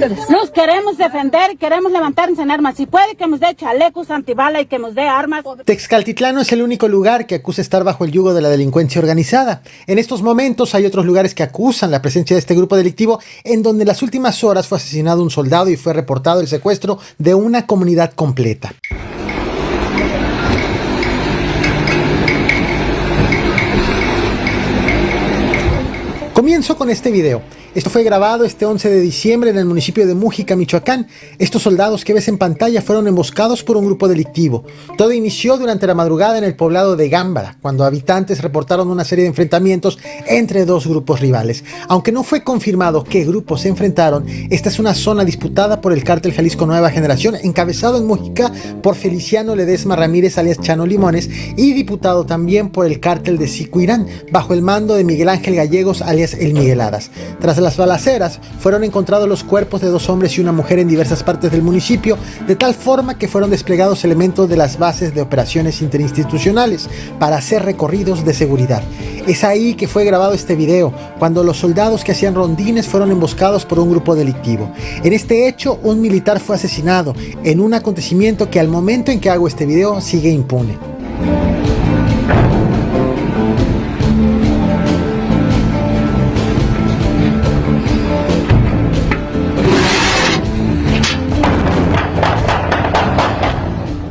ustedes? Nos queremos defender, queremos levantarnos en armas. Si puede que nos dé chalecos antibala y que nos dé armas. Texcaltitlán no es el único lugar que acusa estar bajo el yugo de la delincuencia organizada. En estos momentos hay otros lugares que acusan la presencia de este grupo delictivo, en donde en las últimas horas fue asesinado un soldado y fue reportado el secuestro de una comunidad completa. Comienzo con este video. Esto fue grabado este 11 de diciembre en el municipio de Mújica, Michoacán. Estos soldados que ves en pantalla fueron emboscados por un grupo delictivo. Todo inició durante la madrugada en el poblado de Gámbara, cuando habitantes reportaron una serie de enfrentamientos entre dos grupos rivales. Aunque no fue confirmado qué grupos se enfrentaron, esta es una zona disputada por el cártel Jalisco Nueva Generación, encabezado en Mújica por Feliciano Ledesma Ramírez alias Chano Limones, y diputado también por el cártel de Sicuirán, bajo el mando de Miguel Ángel Gallegos alias El Migueladas. Tras las balaceras, fueron encontrados los cuerpos de 2 hombres y una mujer en diversas partes del municipio, de tal forma que fueron desplegados elementos de las bases de operaciones interinstitucionales para hacer recorridos de seguridad. Es ahí que fue grabado este video, cuando los soldados que hacían rondines fueron emboscados por un grupo delictivo. En este hecho, un militar fue asesinado, en un acontecimiento que al momento en que hago este video sigue impune.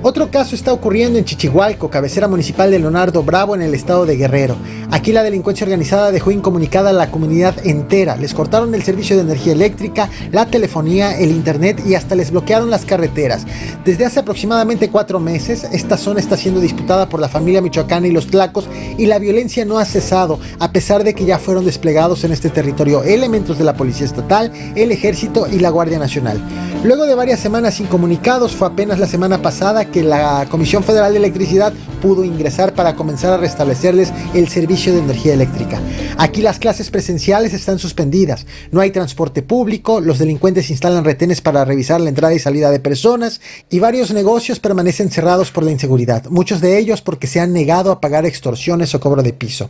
Otro caso está ocurriendo en Chichihualco, cabecera municipal de Leonardo Bravo, en el estado de Guerrero. Aquí la delincuencia organizada dejó incomunicada a la comunidad entera. Les cortaron el servicio de energía eléctrica, la telefonía, el internet y hasta les bloquearon las carreteras. Desde hace aproximadamente 4 meses, esta zona está siendo disputada por la familia michoacana y los tlacos, y la violencia no ha cesado, a pesar de que ya fueron desplegados en este territorio elementos de la Policía Estatal, el Ejército y la Guardia Nacional. Luego de varias semanas incomunicados, fue apenas la semana pasada que la Comisión Federal de Electricidad pudo ingresar para comenzar a restablecerles el servicio de energía eléctrica. Aquí las clases presenciales están suspendidas, no hay transporte público, los delincuentes instalan retenes para revisar la entrada y salida de personas, y varios negocios permanecen cerrados por la inseguridad, muchos de ellos porque se han negado a pagar extorsiones o cobro de piso.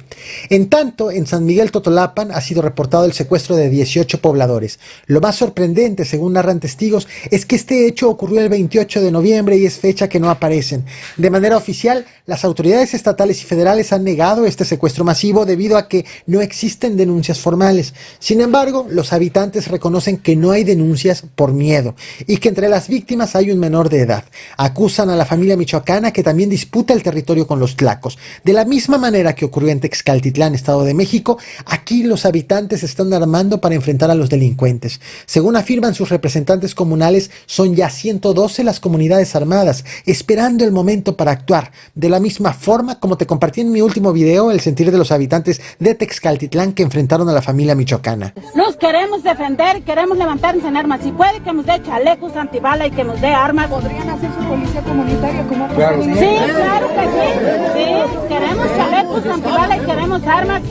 En tanto, en San Miguel Totolapan ha sido reportado el secuestro de 18 pobladores. Lo más sorprendente, según narran testigos, es que este hecho ocurrió el 28 de noviembre y es fecha que no aparecen. De manera oficial, las autoridades estatales y federales han negado este secuestro masivo debido a que no existen denuncias formales. Sin embargo, los habitantes reconocen que no hay denuncias por miedo y que entre las víctimas hay un menor de edad. Acusan a la familia michoacana, que también disputa el territorio con los tlacos. De la misma manera que ocurrió en Texcaltitlán, Estado de México, aquí los habitantes se están armando para enfrentar a los delincuentes. Según afirman sus representantes comunales, son ya 112 las comunidades armadas, esperando el momento para actuar. De la misma forma, como te compartí en mi último video, el sentir de los habitantes de Texcaltitlán que enfrentaron a la familia michoacana. Nos queremos defender, queremos levantarnos en armas. Si puede que nos dé chalecos antibala y que nos dé armas. ¿Podrían hacer su policía comunitaria como otros? Claro, sí, claro que sí. Sí, queremos chalecos antibala y queremos armas.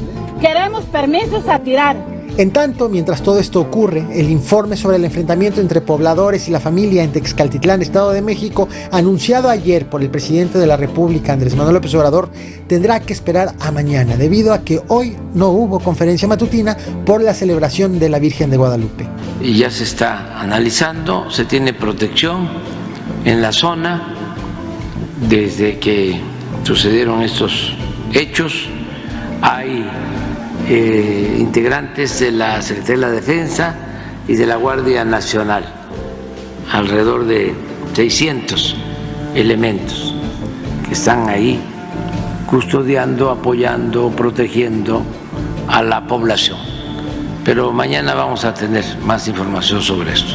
Queremos permisos a tirar. En tanto, mientras todo esto ocurre, el informe sobre el enfrentamiento entre pobladores y la familia en Texcaltitlán, Estado de México, anunciado ayer por el presidente de la República, Andrés Manuel López Obrador, tendrá que esperar a mañana, debido a que hoy no hubo conferencia matutina por la celebración de la Virgen de Guadalupe. Y ya se está analizando, se tiene protección en la zona desde que sucedieron estos hechos. Hay integrantes de la Secretaría de la Defensa y de la Guardia Nacional, alrededor de 600 elementos que están ahí custodiando, apoyando, protegiendo a la población. Pero mañana vamos a tener más información sobre esto.